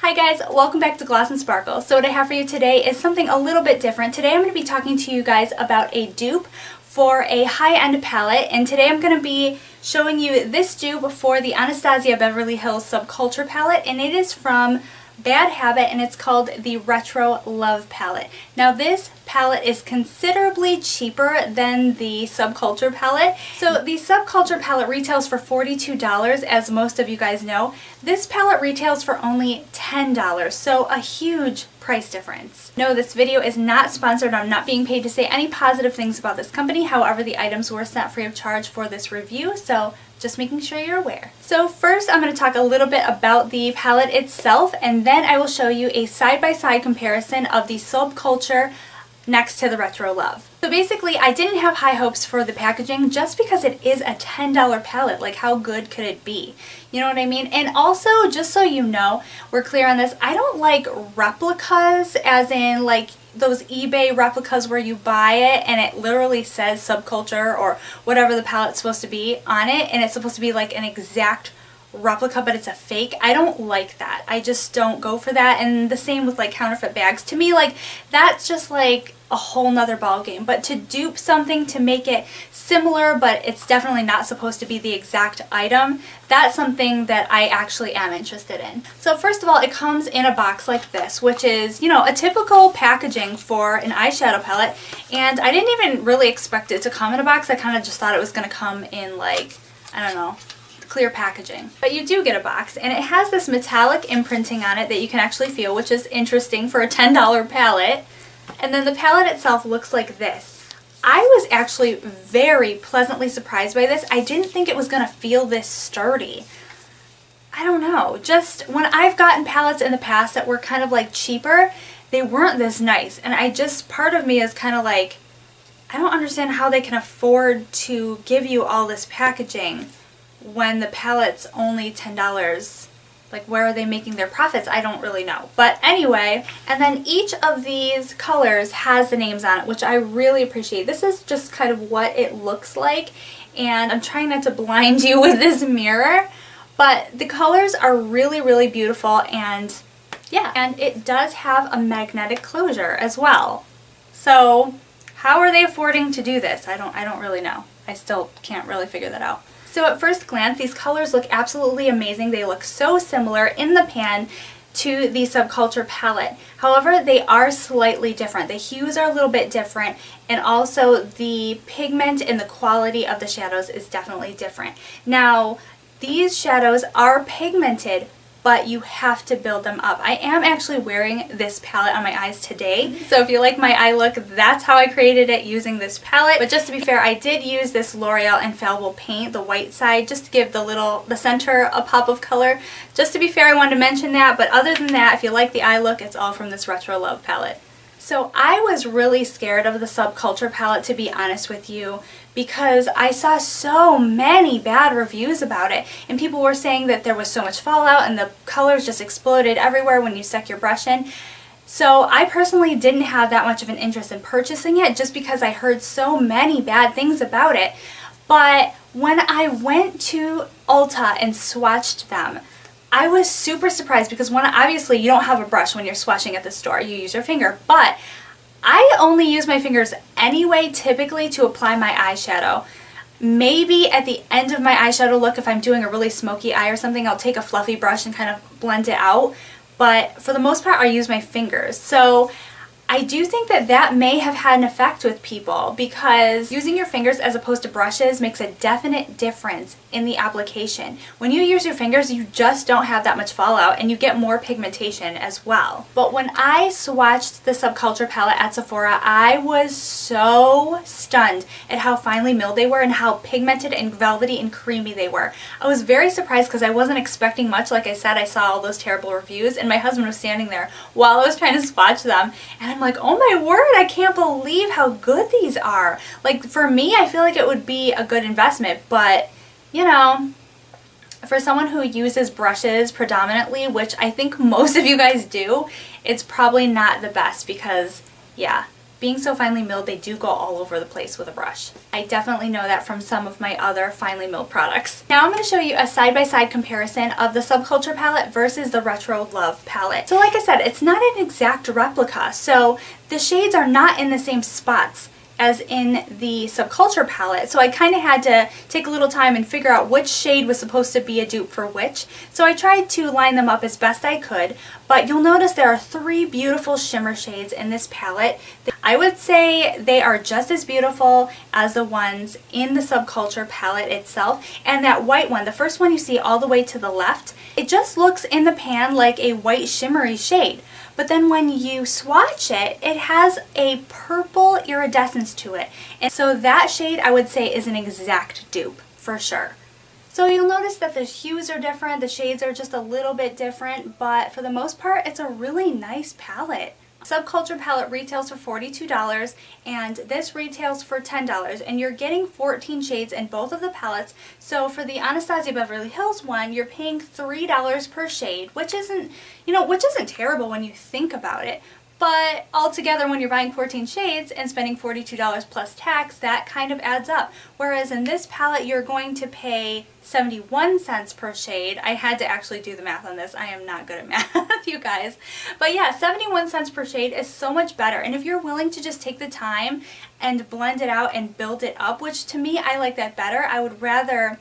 Hi guys, welcome back to Glossandsparkle. So what I have for you today is something a little bit different. Today I'm going to be talking to you guys about a dupe for a high-end palette, and today I'm going to be showing you this dupe for the Anastasia Beverly Hills Subculture palette, and it is from Bad Habit, and it's called the Retro Love palette. Now this palette is considerably cheaper than the Subculture palette. So the Subculture palette retails for $42, as most of you guys know. This palette retails for only $10, so a huge price difference. No, this video is not sponsored. I'm not being paid to say any positive things about this company. However, the items were sent free of charge for this review, so just making sure you're aware. So first I'm going to talk a little bit about the palette itself, and then I will show you a side-by-side comparison of the Subculture next to the Retro Love. So basically I didn't have high hopes for the packaging just because it is a $10 palette. Like, how good could it be? You know what I mean? And also, just so you know, we're clear on this, I don't like replicas, as in like those eBay replicas where you buy it and it literally says Subculture or whatever the palette's supposed to be on it, and it's supposed to be like an exact replica but it's a fake. I don't like that. I just don't go for that. And the same with like counterfeit bags. To me, like, that's just like a whole nother ball game. But to dupe something to make it similar but it's definitely not supposed to be the exact item, that's something that I actually am interested in. So first of all, it comes in a box like this, which is, you know, a typical packaging for an eyeshadow palette, and I didn't even really expect it to come in a box. I kind of just thought it was going to come in like, I don't know, clear packaging. But you do get a box, and it has this metallic imprinting on it that you can actually feel, which is interesting for a $10 palette. And then the palette itself looks like this. I was actually very pleasantly surprised by this. I didn't think it was going to feel this sturdy. I don't know, just when I've gotten palettes in the past that were kind of like cheaper, they weren't this nice, and I just, part of me is kind of like, I don't understand how they can afford to give you all this packaging when the palette's only $10. Like, where are they making their profits? I don't really know. But anyway, and then each of these colors has the names on it, which I really appreciate. This is just kind of what it looks like, and I'm trying not to blind you with this mirror, but the colors are really, really beautiful, and yeah, and it does have a magnetic closure as well. So how are they affording to do this? I don't really know. I still can't really figure that out. So at first glance, these colors look absolutely amazing. They look so similar in the pan to the Subculture palette. However, they are slightly different. The hues are a little bit different, and also the pigment and the quality of the shadows is definitely different. Now, these shadows are pigmented, but you have to build them up. I am actually wearing this palette on my eyes today, so if you like my eye look, that's how I created it, using this palette. But just to be fair, I did use this L'Oreal Infallible paint, the white side, just to give the center a pop of color. Just to be fair, I wanted to mention that, but other than that, if you like the eye look, it's all from this Retro Love palette. So I was really scared of the Subculture palette, to be honest with you, because I saw so many bad reviews about it, and people were saying that there was so much fallout and the colors just exploded everywhere when you stuck your brush in. So I personally didn't have that much of an interest in purchasing it just because I heard so many bad things about it. But when I went to Ulta and swatched them, I was super surprised because, one, obviously you don't have a brush when you're swatching at the store, you use your finger, but I only use my fingers anyway typically to apply my eyeshadow. Maybe at the end of my eyeshadow look, if I'm doing a really smoky eye or something, I'll take a fluffy brush and kind of blend it out, but for the most part I use my fingers. So I do think that that may have had an effect with people, because using your fingers as opposed to brushes makes a definite difference in the application. When you use your fingers, you just don't have that much fallout and you get more pigmentation as well. But when I swatched the Subculture palette at Sephora, I was so stunned at how finely milled they were and how pigmented and velvety and creamy they were. I was very surprised because I wasn't expecting much. Like I said, I saw all those terrible reviews, and my husband was standing there while I was trying to swatch them, and I'm like, oh my word, I can't believe how good these are. Like, for me, I feel like it would be a good investment, but you know, for someone who uses brushes predominantly, which I think most of you guys do, it's probably not the best because, yeah, being so finely milled, they do go all over the place with a brush. I definitely know that from some of my other finely milled products. Now I'm going to show you a side-by-side comparison of the Subculture palette versus the Retro Love palette. So like I said, it's not an exact replica, so the shades are not in the same spots as in the Subculture palette, so I kind of had to take a little time and figure out which shade was supposed to be a dupe for which. So I tried to line them up as best I could, but you'll notice there are 3 beautiful shimmer shades in this palette. I would say they are just as beautiful as the ones in the Subculture palette itself, and that white one, the first one you see all the way to the left, it just looks in the pan like a white shimmery shade. But then when you swatch it, it has a purple iridescence to it. And so that shade I would say is an exact dupe for sure. So you'll notice that the hues are different, the shades are just a little bit different, but for the most part it's a really nice palette. Subculture palette retails for $42 and this retails for $10, and you're getting 14 shades in both of the palettes. So for the Anastasia Beverly Hills one, you're paying $3 per shade, which isn't terrible when you think about it. But altogether, when you're buying 14 shades and spending $42 plus tax, that kind of adds up. Whereas in this palette, you're going to pay 71 cents per shade. I had to actually do the math on this. I am not good at math, you guys. But yeah, 71 cents per shade is so much better. And if you're willing to just take the time and blend it out and build it up, which to me, I like that better. I would rather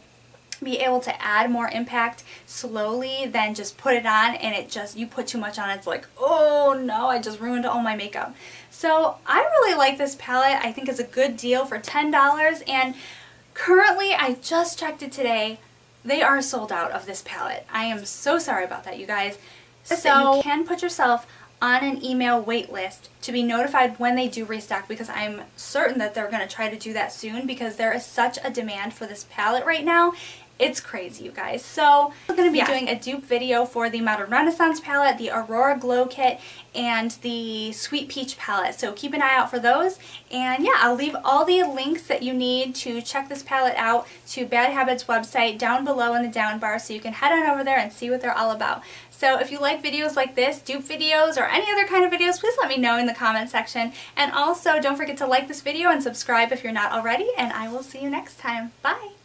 be able to add more impact slowly than just put it on and you put too much on, it's like, oh no, I just ruined all my makeup. So I really like this palette. I think it's a good deal for $10, and currently, I just checked it today, they are sold out of this palette. I am so sorry about that, you guys. So you can put yourself on an email wait list to be notified when they do restock, because I'm certain that they're going to try to do that soon because there is such a demand for this palette right now. It's crazy, you guys. So we're going to be doing a dupe video for the Modern Renaissance palette, the Aurora Glow Kit, and the Sweet Peach palette. So keep an eye out for those. And yeah, I'll leave all the links that you need to check this palette out to Bad Habits website down below in the down bar, so you can head on over there and see what they're all about. So if you like videos like this, dupe videos, or any other kind of videos, please let me know in the comment section. And also, don't forget to like this video and subscribe if you're not already, and I will see you next time. Bye!